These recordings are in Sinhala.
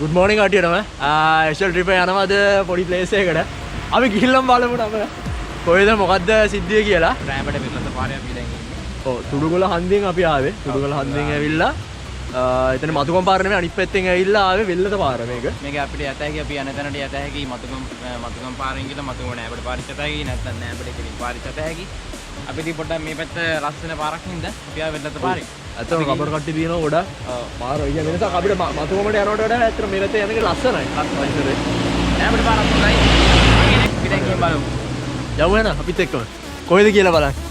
good morning කටියටම actual trip එක යනවාද පොඩි place එකකට අපි ගිහිල්ලා බලමු නම කොහෙද මොකද්ද සිද්ධිය කියලා රෑමට පිටලත පාරේ අපි දැන් ඉන්නේ ඔව් තුඩුගොල හන්දියෙන් අපි ආවේ තුඩුගොල හන්දියෙන් ඇවිල්ලා එතන මතුගම පාර නෙමෙයි අනිත් පැත්තෙන් ඇවිල්ලා ආවේ වෙල්ලත පාර මේක අපිට යත හැකි අපි යන තැනට යත හැකි මතුගම පාරෙන් ගිහලා මතුගම නෑබඩ පාරට යත හැකි නැත්නම් නෑබඩ කෙලින් පාරට යත හැකි අපිට පොඩ්ඩක් මේ පැත්ත ලස්සන පාරක් හින්දා අපි ආවේ වෙල්ලත පාරේ අතන රබර් කට්ටි තියෙනවා ගොඩක් පාර ඉතින් වෙනසක් අපිට මතුගමට යනකොට වඩා ඇත්තට මේ පැත්තේ යන එක ලස්සනයි ලස්සනයි නෑබඩ පාරක් හොඳයි අපි දැන් ගිහින් බලමු යමු එන අපිත් එක්කම කොහෙද කියලා බලන්න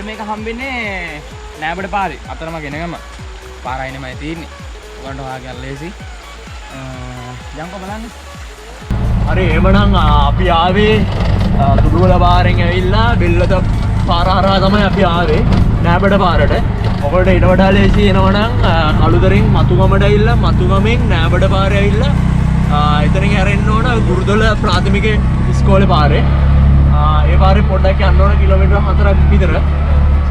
මේක හම්බෙන්නේ නෑබඩ පාරේ අතරම ගෙනගම පාරයිනෙමයි තියෙන්නේ. ඔයගොල්ලෝ හොයාගන්න ලේසි. යන්කෝ බලන්න. හරි එහෙමනම් අපි ආවේ තුඩුගොල පාරෙන් ඇවිල්ලා බෙල්ලත පාර හරහා තමයි අපි ආවේ නෑබඩ පාරට. ඔකට ඊට වඩා ලේසි එනවනම් කළුතරින් මතුගමට ඇවිල්ලා මතුගමෙන් නෑබඩ පාරේ ඇවිල්ලා එතනින් හැරෙන්න ඕන ගුරුදොල ප්‍රාථමික ඉස්කෝලේ පාරේ. ඒ පාරේ පොඩ්ඩක් යන්න ඕන කිලෝමීටර් 4ක් විතර.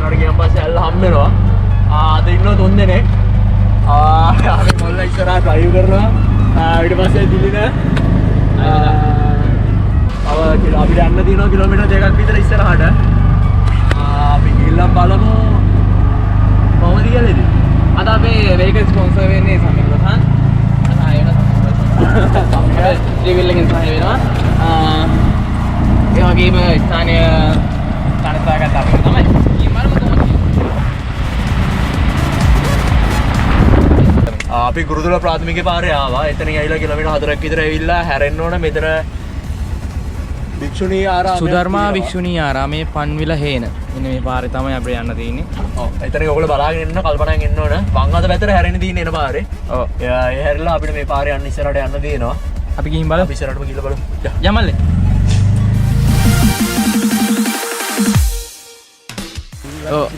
ඉස්සරහට ගියන් පස්සේ ඇල්ල හම්බ වෙනවා. අද ඉන්නවා 3 දෙනෙක්. අපි මොල්ල ඉස්සරහා ඩ්‍රයිව් කරනවා. ඊට පස්සේ දිලින අපිට යන්න තියෙනවා කිලෝමීටර් 2ක් විතර ඉස්සරහට. අපි ගිහිල්ලා බලමු කොහොමද කියලා ඉතින්. අද අපේ වේකල් ස්පොන්සර් වෙන්නේ සමිග්‍රහන්. සහාය වෙන සමිග්‍රහන්. ත්‍රිවිල් එකෙන් සහාය වෙනවා. ඒ වගේම ස්ථානීය තනසාගත අපිට තමයි. අපි ගුරුතුල ප්‍රාථමික පාරේ ආවා. එතනින් ඇවිල්ලා කිලෝමීටර් 4ක් විතර ඇවිල්ලා හැරෙන්න ඕන මෙතන භික්ෂුණී ආරාමය. සුධර්මා භික්ෂුණී ආරාමයේ පන්විල හේන. මෙන්න මේ පාරේ තමයි අපිට යන්න තියෙන්නේ. ඔව්. එතනින් ඔයගොල්ලෝ බලාගෙන ඉන්න කල්පනායෙන් ඉන්න ඕන. වම් අත පැත්තට හැරෙන්න තියෙන එන පාරේ. ඔව්. ඒ හැරිලා අපිට මේ පාරේ යන්න ඉස්සරහට යන්න තියෙනවා. අපි ගිහින් බලමු. අපි ඉස්සරහටම ගිහලා බලමු. යමල්ලේ.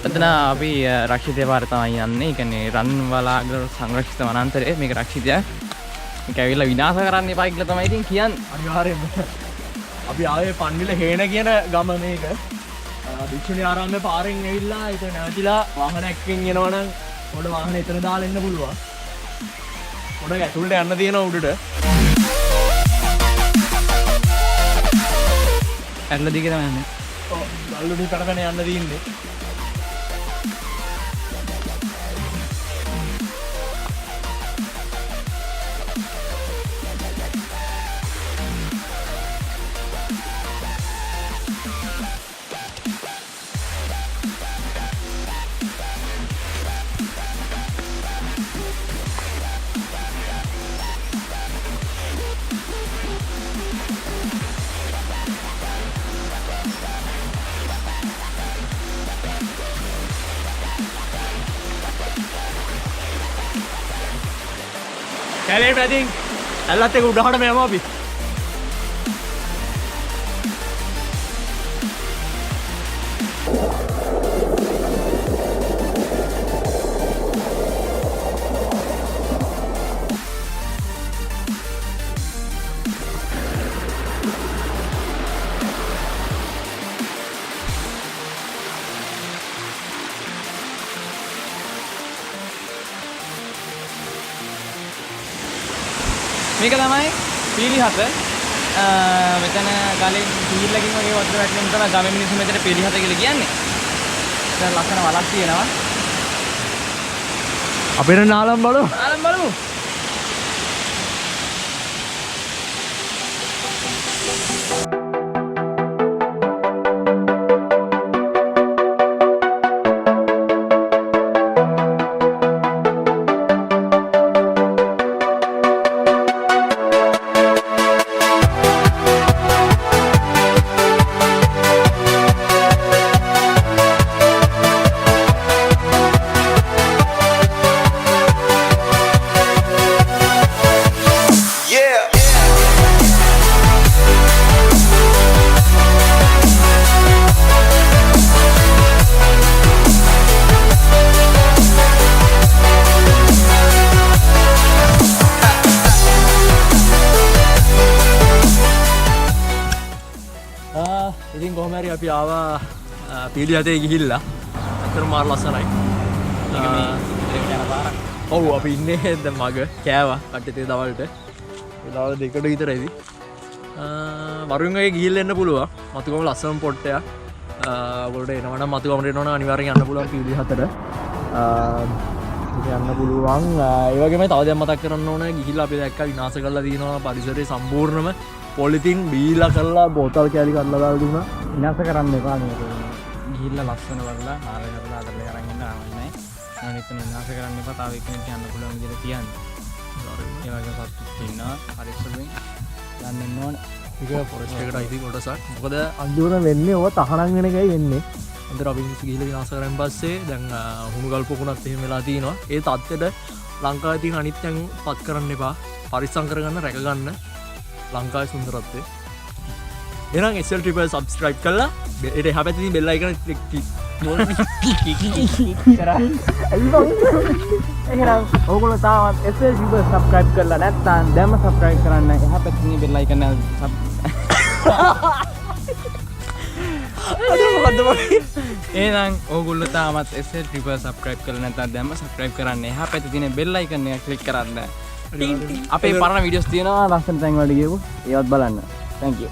එතන අපි රක්ෂිතය පාර තමයි යන්නේ. ඒ කියන්නේ රන් වලාගල සංරක්ෂිත වනාන්තරය. මේක රක්ෂිතයක්. මේක ඇවිල්ලා විනාශ කරන්න එපා කියලා තමයි ඉතින් කියන්නේ. අනිවාර්යයෙන්ම. අපි ආවේ පන්විල හේන කියන ගම මේක. භික්ෂුණී ආරාමයේ පාරෙන් ඇවිල්ලා එතන නැවතිලා වාහනයකින් එනවනම් පොඩ වාහන එතන දාලා එන්න පුළුවන්. පොඩ ඇතුළට යන්න තියෙනවා උඩට. ඇట్లా දිගේ තමයි යන්නේ. ඔව්. ගල්ලුඩි කරගෙන යන්න තියෙන්නේ. කැලේ පැදින් ඇල්ලත් එක උඩහටම යමු අපි. මේක තමයි පීලි හත. මෙතන ගලෙන් පීල්ලකින් වගේ වතුර වැටෙන තමයි ගමේ මිනිස්සු මෙතන පීලි හත කියලා කියන්නේ. දැන් ලස්සන වලක් තියෙනවා. අපිට නාලම් බලමු. නාලම් බලමු. කොහොම හරි අපි ආවා පීලි හතේ ගිහිල්ලා. අතන මාර ලස්සනයි. ඔව් අපි ඉන්නේ දැන් මග කෑවා කට්ටිය දවල්ට. ඒ දවල් දෙකට විතර ඇවි. වරුන් වගේ ගිහිල්ලා එන්න පුළුවන්. මතුගම ලස්සන පොට්ටයක්. ඔයගොල්ලෝ එනවනම් මතුගමට එනවනම් අනිවාර්යෙන් යන්න පුළුවන් පීලි හතට. යන්න පුළුවන්. ඒ වගේම තව දෙයක් මතක් කරන්න ඕනේ. ගිහිල්ලා අපි දැක්ක විනාශ කරලා තියෙනවා පරිසරය සම්පූර්ණම පොලිතින් බීලා කරලා බෝතල් කෑලි කඩලා දාලා දුන්නා. විනාශ කරන්න එපා මේක. ගිහිල්ලා ලස්සන වලලා ආරය කරලා අදලා අරන් එන්න ආවන්නේ. අනිත් විනාශ කරන්න එපා. තව එක්කෙනෙක් යන්න පුළුවන් විදිහට තියන්න. ඒ වගේ සතුටු ඉන්නවා. පරිස්සමෙන් යන්න එන්න ඕනේ. ඒක ෆොරෙස්ට් එකට අයිති කොටසක්. මොකද අන්තිමට වෙන්නේ ඔය තහනම් වෙන එකයි වෙන්නේ. අන්තර අපි ගිහිල්ලා විනාශ කරන් පස්සේ දැන් හුණු ගල් පොකුණත් එහෙම වෙලා තිනවා. ඒ තත්ත්වෙට ලංකාවේ තියෙන අනිත්යෙන් පත් කරන්න එපා. පරිස්සම් කරගන්න රැක ගන්න ලංකාවේ සුන්දරත්වය. එහෙනම් SL Triple subscribe කරලා ඒට එහා පැත්තේ තියෙන bell icon click එහෙනම් ඕගොල්ලෝ තාමත් SL Triple subscribe කරලා නැත්නම් දැන්ම subscribe කරන්න. එහා පැත්තේ තියෙන bell icon එක එහෙනම් ඕගොල්ලෝ තාමත් SL Triple subscribe කරලා නැත්නම් දැන්ම subscribe කරන්න. එහා පැත්තේ තියෙන bell icon එක click කරන්න. අපේ පරණ වීඩියෝස් තියෙනවා ලස්සන තැන් වලට ගියපු ඒවත් බලන්න. Thank you.